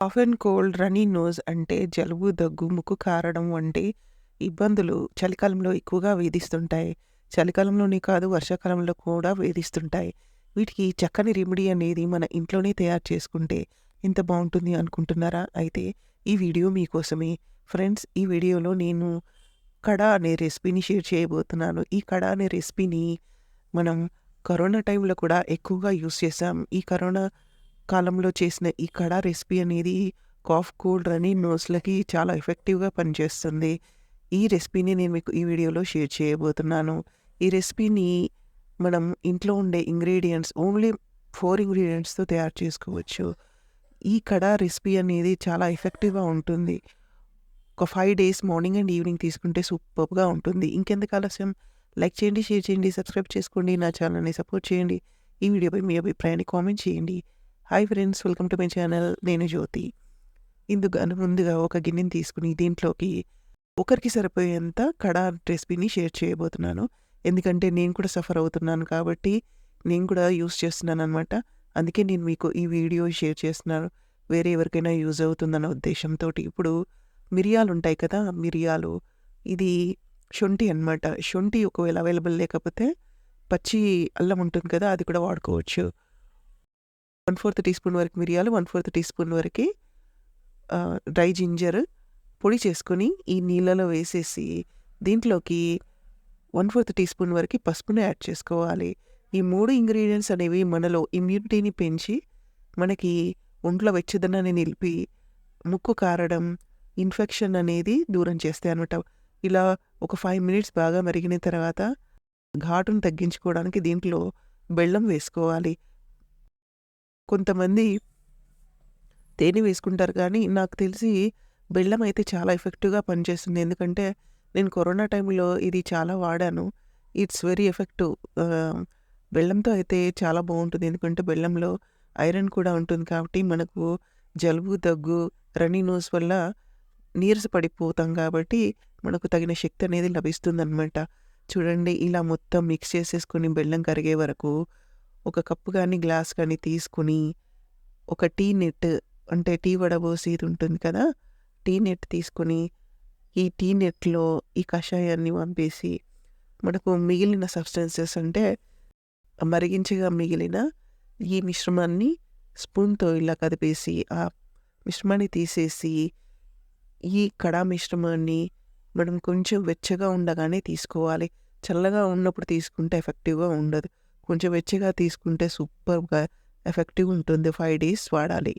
Cough and cold, runny nose అంటే జలుబు, దగ్గు, ముక్కు కారడం వంటి ఇబ్బందులు చలికాలంలో ఎక్కువగా వేధిస్తుంటాయి. చలికాలంలోనే కాదు వర్షాకాలంలో కూడా వేధిస్తుంటాయి. వీటికి చక్కని రెమెడీ అనేది మన ఇంట్లోనే తయారు చేసుకుంటే ఎంత బావుంటుంది అనుకుంటున్నారా? అయితే ఈ వీడియో మీకోసమే. ఫ్రెండ్స్, ఈ వీడియోలో నేను కడా అనే రెసిపీని షేర్ చేయబోతున్నాను. ఈ కడా అనే రెసిపీని మనం కరోనా టైంలో కూడా ఎక్కువగా యూజ్ చేసాం. ఈ కరోనా కాలంలో చేసిన ఈ కడా రెసిపీ అనేది కాఫ్, కోల్డ్, రన్నీ నోస్‌లకి చాలా ఎఫెక్టివ్‌గా పనిచేస్తుంది. ఈ రెసిపీని నేను మీకు ఈ వీడియోలో షేర్ చేయబోతున్నాను. ఈ రెసిపీని మనం ఇంట్లో ఉండే ఇంగ్రీడియెంట్స్ ఓన్లీ 4 ఇంగ్రీడియెంట్స్‌తో తయారు చేసుకోవచ్చు. ఈ కడా రెసిపీ అనేది చాలా ఎఫెక్టివ్‌గా ఉంటుంది. ఒక 5 డేస్ మార్నింగ్ అండ్ ఈవినింగ్ తీసుకుంటే సూపర్బ్‌గా ఉంటుంది. ఇంకెందుకు ఆలస్యం, లైక్ చేయండి, షేర్ చేయండి, సబ్స్క్రైబ్ చేసుకోండి. నా ఛానల్‌ని సపోర్ట్ చేయండి. ఈ వీడియోపై మీ అభిప్రాయాన్ని కామెంట్ చేయండి. Hi friends, welcome to my channel. నేను జ్యోతి. ఇందుగాను ముందుగా ఒక గిన్నెని తీసుకొని దీంట్లోకి ఒకరికి సరిపోయేంత కడా రెసిపీని షేర్ చేయబోతున్నాను. ఎందుకంటే నేను కూడా సఫర్ అవుతున్నాను కాబట్టి నేను కూడా యూజ్ చేస్తున్నాననమాట. అందుకే నేను మీకు ఈ వీడియో షేర్ చేస్తున్నాను. వేరే ఎవరికైనా యూజ్ అవుతుందన్న ఉద్దేశంతోటి. ఇప్పుడు మిరియాలుంటాయి కదా! మిరియాలు, ఇది శొంఠి అనమాట. శొంఠి ఒకవేళ అవైలబుల్ లేకపోతే పచ్చి అల్లం ఉంటుంది కదా! అది కూడా వాడుకోవచ్చు. 1/4 టీ స్పూన్ వరకు మిరియాలు, 1/4 టీ స్పూన్ వరకి డ్రై జింజర్ పొడి చేసుకొని ఈ నీళ్ళలో వేసేసి దీంట్లోకి 1/4 టీ స్పూన్ వరకి పసుపుని యాడ్ చేసుకోవాలి. ఈ 3 ఇంగ్రీడియెంట్స్ అనేవి మనలో ఇమ్యూనిటీని పెంచి, మనకి ఒంట్లో వెచ్చదనాన్ని నిలిపి, ముక్కు కారడం, ఇన్ఫెక్షన్ అనేది దూరం చేస్తాయనమాట. ఇలా ఒక 5 మినిట్స్ బాగా మరిగిన తర్వాత ఘాటును తగ్గించుకోవడానికి దీంట్లో బెల్లం వేసుకోవాలి. కొంతమంది తేనె వేసుకుంటారు కానీ, నాకు తెలిసి బెల్లం అయితే చాలా ఎఫెక్టివ్‌గా పనిచేస్తుంది. ఎందుకంటే, నేను కరోనా టైంలో ఇది చాలా వాడాను. It's very effective. బెల్లంతో అయితే చాలా బావుంటుంది. ఎందుకంటే, బెల్లంలో ఐరన్ కూడా ఉంటుంది కాబట్టి, మనకు జలుబు, దగ్గు, రన్నీ నోస్ వల్ల నీరస పడిపోతాం కాబట్టి, మనకు తగిన శక్తి అనేది లభిస్తుందనమాట. చూడండి, ఇలా మొత్తం మిక్స్ చేసేసుకొని బెల్లం కరిగే వరకు ఒక కప్పు గానీ, గ్లాస్ కానీ తీసుకొని, ఒక టీ నెట్ అంటే టీ వడబోసేది ఉంటుంది కదా! టీ నెట్ తీసుకొని, ఈ టీ నెట్‌లో ఈ కషాయాన్ని వంపేసి, మనకు మిగిలిన సబ్స్టెన్సెస్ అంటే మరిగించగా మిగిలిన ఈ మిశ్రమాన్ని స్పూన్‌తో ఇలా కదిపేసి, ఆ మిశ్రమాన్ని తీసేసి, ఈ కడా మిశ్రమాన్ని మనం కొంచెం వెచ్చగా ఉండగానే తీసుకోవాలి. చల్లగా ఉన్నప్పుడు తీసుకుంటే ఎఫెక్టివ్‌గా ఉండదు. కొంచెం వెచ్చగా తీసుకుంటే సూపర్‌గా ఎఫెక్టివ్ ఉంటుంది. 5 డేస్ వాడాలి.